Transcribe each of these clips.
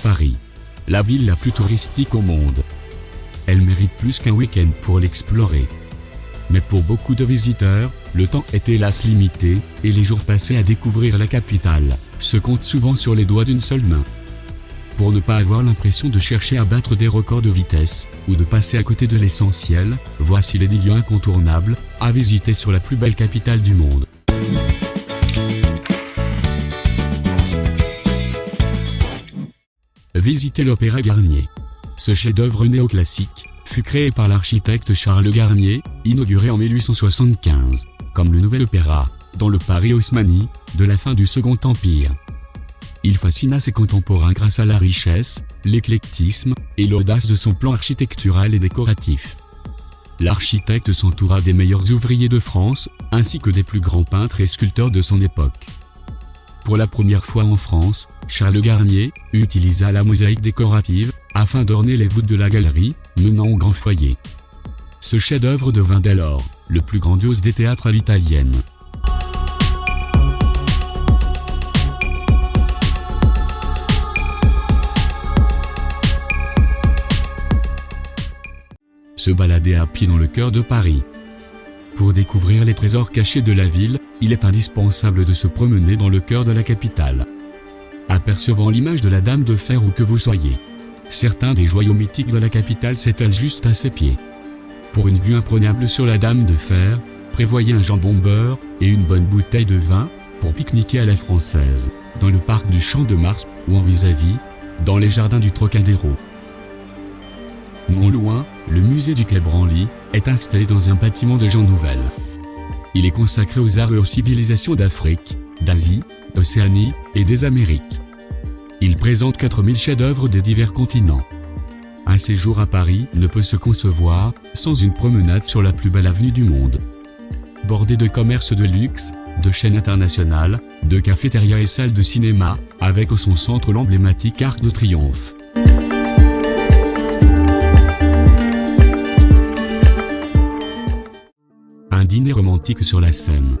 Paris, la ville la plus touristique au monde. Elle mérite plus qu'un week-end pour l'explorer. Mais pour beaucoup de visiteurs, le temps est hélas limité, et les jours passés à découvrir la capitale se comptent souvent sur les doigts d'une seule main. Pour ne pas avoir l'impression de chercher à battre des records de vitesse, ou de passer à côté de l'essentiel, voici les 10 lieux incontournables à visiter sur la plus belle capitale du monde. Visitez l'Opéra Garnier. Ce chef-d'œuvre néoclassique fut créé par l'architecte Charles Garnier, inauguré en 1875, comme le nouvel opéra, dans le Paris haussmanni de la fin du Second Empire. Il fascina ses contemporains grâce à la richesse, l'éclectisme et l'audace de son plan architectural et décoratif. L'architecte s'entoura des meilleurs ouvriers de France, ainsi que des plus grands peintres et sculpteurs de son époque. Pour la première fois en France, Charles Garnier utilisa la mosaïque décorative afin d'orner les voûtes de la galerie menant au grand foyer. Ce chef-d'œuvre devint dès lors le plus grandiose des théâtres à l'italienne. Se balader à pied dans le cœur de Paris. Pour découvrir les trésors cachés de la ville, il est indispensable de se promener dans le cœur de la capitale. Apercevant l'image de la Dame de Fer où que vous soyez, certains des joyaux mythiques de la capitale s'étalent juste à ses pieds. Pour une vue imprenable sur la Dame de Fer, prévoyez un jambon beurre et une bonne bouteille de vin pour pique-niquer à la française, dans le parc du Champ de Mars ou en vis-à-vis, dans les jardins du Trocadéro. Non loin, le musée du Quai Branly est installé dans un bâtiment de Jean Nouvel. Il est consacré aux arts et aux civilisations d'Afrique, d'Asie, d'Océanie et des Amériques. Il présente 4000 chefs-d'œuvre des divers continents. Un séjour à Paris ne peut se concevoir sans une promenade sur la plus belle avenue du monde. Bordée de commerces de luxe, de chaînes internationales, de cafétérias et salles de cinéma, avec au son centre l'emblématique Arc de Triomphe. Un dîner romantique sur la Seine.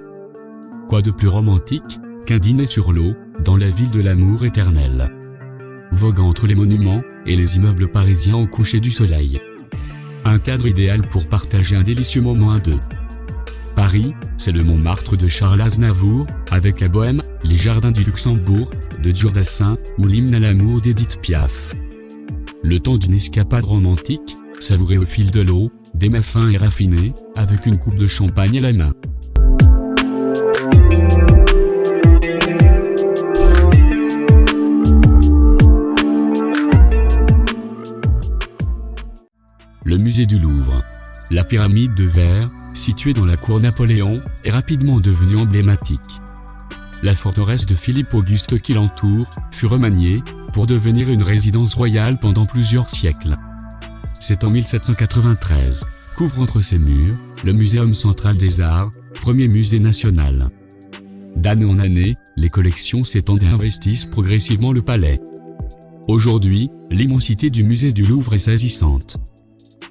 Quoi de plus romantique qu'un dîner sur l'eau, dans la ville de l'amour éternel, voguant entre les monuments et les immeubles parisiens au coucher du soleil. Un cadre idéal pour partager un délicieux moment à deux. Paris, c'est le Montmartre de Charles Aznavour, avec la Bohème, les jardins du Luxembourg, de Jodassin, ou l'hymne à l'amour d'Édith Piaf. Le temps d'une escapade romantique, savouré au fil de l'eau, des mets fins et raffinés, avec une coupe de champagne à la main. Le musée du Louvre. La pyramide de verre, située dans la cour Napoléon, est rapidement devenue emblématique. La forteresse de Philippe-Auguste qui l'entoure fut remaniée pour devenir une résidence royale pendant plusieurs siècles. C'est en 1793 qu'ouvre entre ses murs le Muséum central des arts, premier musée national. D'année en année, les collections s'étendent et investissent progressivement le palais. Aujourd'hui, l'immensité du musée du Louvre est saisissante.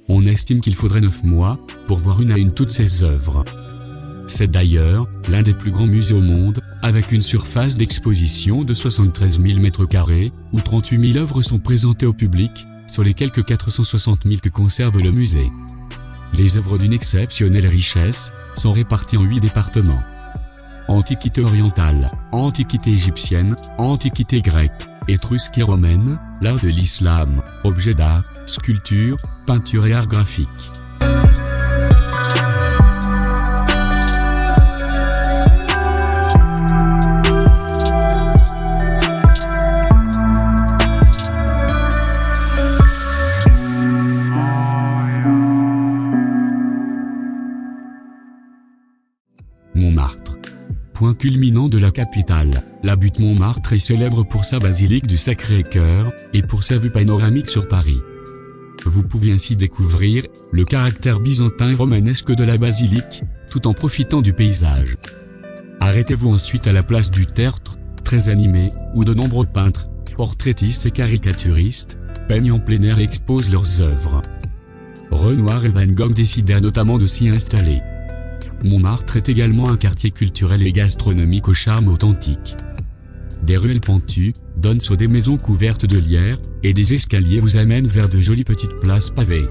On estime qu'il faudrait 9 mois pour voir une à une toutes ses œuvres. C'est d'ailleurs l'un des plus grands musées au monde, avec une surface d'exposition de 73 000 m², où 38 000 œuvres sont présentées au public, sur les quelques 460 000 que conserve le musée. Les œuvres d'une exceptionnelle richesse sont réparties en 8 départements. Antiquité orientale, antiquité égyptienne, antiquité grecque, étrusque et romaine, l'art de l'islam, objets d'art, sculpture, peinture et art graphique. Montmartre. Point culminant de la capitale, la butte Montmartre est célèbre pour sa basilique du Sacré-Cœur et pour sa vue panoramique sur Paris. Vous pouvez ainsi découvrir le caractère byzantin et romanesque de la basilique, tout en profitant du paysage. Arrêtez-vous ensuite à la place du Tertre, très animée, où de nombreux peintres, portraitistes et caricaturistes, peignent en plein air et exposent leurs œuvres. Renoir et Van Gogh décidèrent notamment de s'y installer. Montmartre est également un quartier culturel et gastronomique au charme authentique. Des ruelles pentues, donne sur des maisons couvertes de lierre, et des escaliers vous amènent vers de jolies petites places pavées.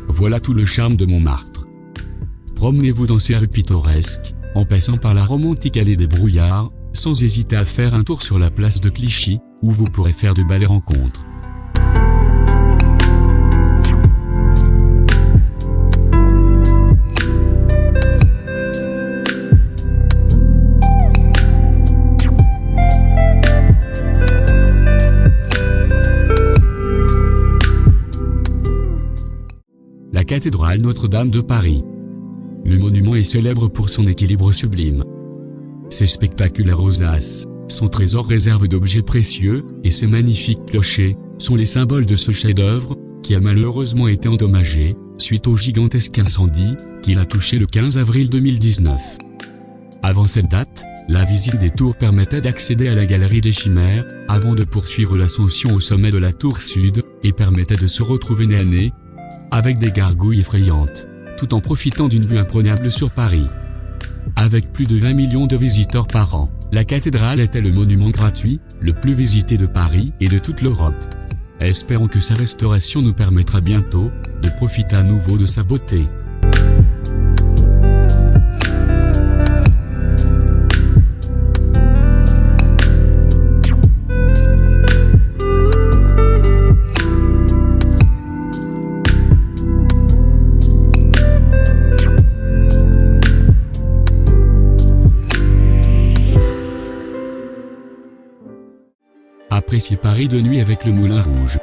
Voilà tout le charme de Montmartre. Promenez-vous dans ces rues pittoresques, en passant par la romantique allée des Brouillards, sans hésiter à faire un tour sur la place de Clichy, où vous pourrez faire de belles rencontres. La cathédrale Notre-Dame de Paris. Le monument est célèbre pour son équilibre sublime. Ses spectaculaires rosaces, son trésor réserve d'objets précieux, et ses magnifiques clochers, sont les symboles de ce chef-d'œuvre, qui a malheureusement été endommagé, suite au gigantesque incendie, qu'il a touché le 15 avril 2019. Avant cette date, la visite des tours permettait d'accéder à la galerie des Chimères, avant de poursuivre l'ascension au sommet de la tour sud, et permettait de se retrouver nez à nez avec des gargouilles effrayantes, tout en profitant d'une vue imprenable sur Paris. Avec plus de 20 millions de visiteurs par an, la cathédrale était le monument gratuit, le plus visité de Paris et de toute l'Europe. Espérons que sa restauration nous permettra bientôt de profiter à nouveau de sa beauté. Appréciez Paris de nuit avec le Moulin Rouge.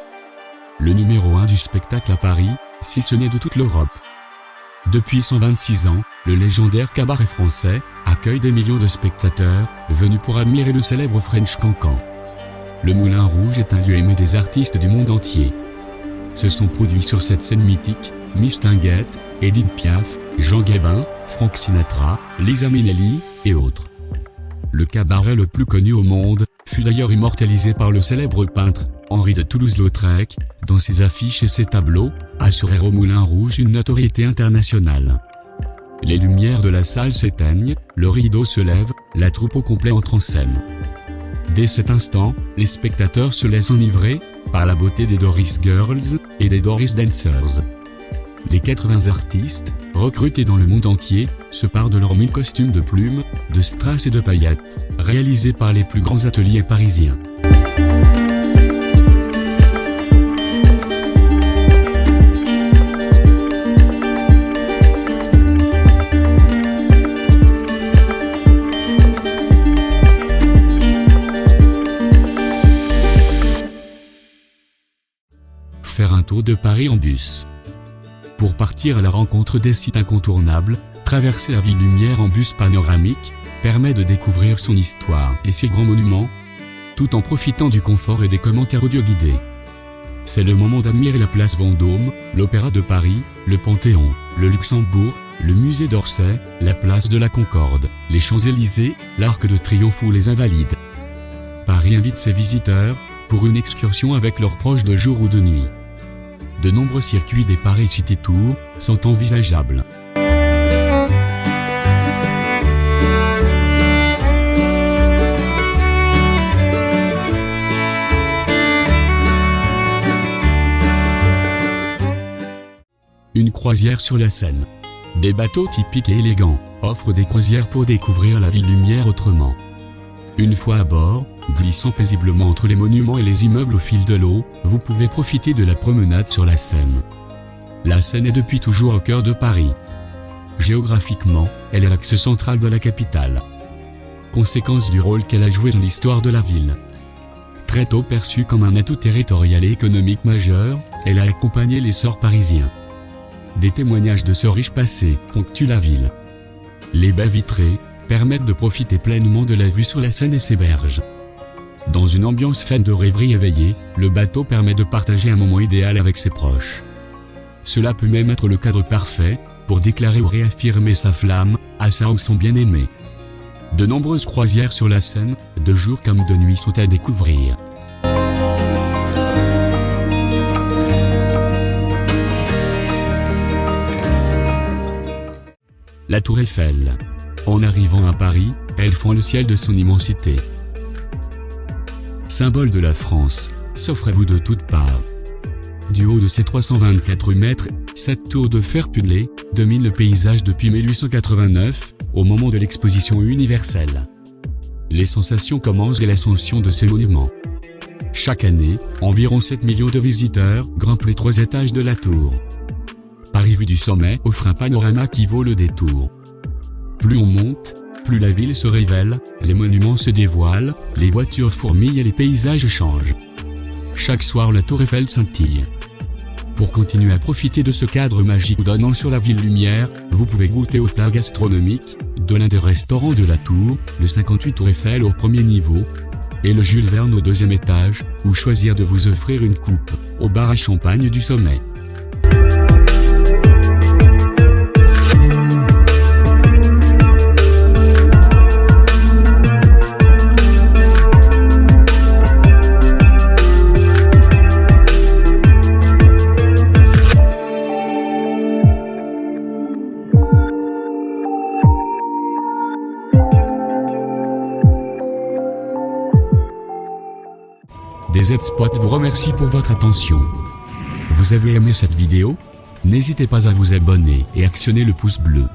Le numéro 1 du spectacle à Paris, si ce n'est de toute l'Europe. Depuis 126 ans, le légendaire cabaret français accueille des millions de spectateurs venus pour admirer le célèbre French Cancan. Le Moulin Rouge est un lieu aimé des artistes du monde entier. Se sont produits sur cette scène mythique Miss Tinguette, Edith Piaf, Jean Gabin, Frank Sinatra, Liza Minnelli et autres. Le cabaret le plus connu au monde fut d'ailleurs immortalisé par le célèbre peintre Henri de Toulouse-Lautrec, dont ses affiches et ses tableaux assurèrent au Moulin Rouge une notoriété internationale. Les lumières de la salle s'éteignent, le rideau se lève, la troupe au complet entre en scène. Dès cet instant, les spectateurs se laissent enivrer par la beauté des Doris Girls et des Doris Dancers. Les 80 artistes, recrutés dans le monde entier, se parent de leurs 1000 costumes de plumes, de strass et de paillettes, réalisés par les plus grands ateliers parisiens. Faire un tour de Paris en bus. Pour partir à la rencontre des sites incontournables, traverser la ville lumière en bus panoramique permet de découvrir son histoire et ses grands monuments, tout en profitant du confort et des commentaires audio guidés. C'est le moment d'admirer la place Vendôme, l'Opéra de Paris, le Panthéon, le Luxembourg, le musée d'Orsay, la place de la Concorde, les Champs-Élysées, l'Arc de Triomphe ou les Invalides. Paris invite ses visiteurs pour une excursion avec leurs proches de jour ou de nuit. De nombreux circuits des Paris City Tour sont envisageables. Une croisière sur la Seine. Des bateaux typiques et élégants offrent des croisières pour découvrir la ville lumière autrement. Une fois à bord, glissant paisiblement entre les monuments et les immeubles au fil de l'eau, vous pouvez profiter de la promenade sur la Seine. La Seine est depuis toujours au cœur de Paris. Géographiquement, elle est l'axe central de la capitale. Conséquence du rôle qu'elle a joué dans l'histoire de la ville. Très tôt perçue comme un atout territorial et économique majeur, elle a accompagné l'essor parisien. Des témoignages de ce riche passé ponctuent la ville. Les baies vitrées permettent de profiter pleinement de la vue sur la Seine et ses berges. Dans une ambiance faite de rêverie éveillée, le bateau permet de partager un moment idéal avec ses proches. Cela peut même être le cadre parfait pour déclarer ou réaffirmer sa flamme à sa ou son bien-aimé. De nombreuses croisières sur la Seine, de jour comme de nuit, sont à découvrir. La Tour Eiffel. En arrivant à Paris, elle fend le ciel de son immensité. symbole de la France, s'offre à vous de toutes parts. Du haut de ses 324 mètres, cette tour de fer pullée domine le paysage depuis 1889, au moment de l'exposition universelle. Les sensations commencent dès l'ascension de ce monument. Chaque année, environ 7 millions de visiteurs grimpent les 3 étages de la tour. Paris vue du sommet offre un panorama qui vaut le détour. Plus on monte, plus la ville se révèle, les monuments se dévoilent, les voitures fourmillent et les paysages changent. Chaque soir la tour Eiffel scintille. Pour continuer à profiter de ce cadre magique donnant sur la ville lumière, vous pouvez goûter au plat gastronomique de l'un des restaurants de la tour, le 58 Tour Eiffel au premier niveau, et le Jules Verne au 2e étage, ou choisir de vous offrir une coupe au bar à champagne du sommet. DZ-Spot vous remercie pour votre attention. Vous avez aimé cette vidéo? N'hésitez pas à vous abonner et actionner le pouce bleu.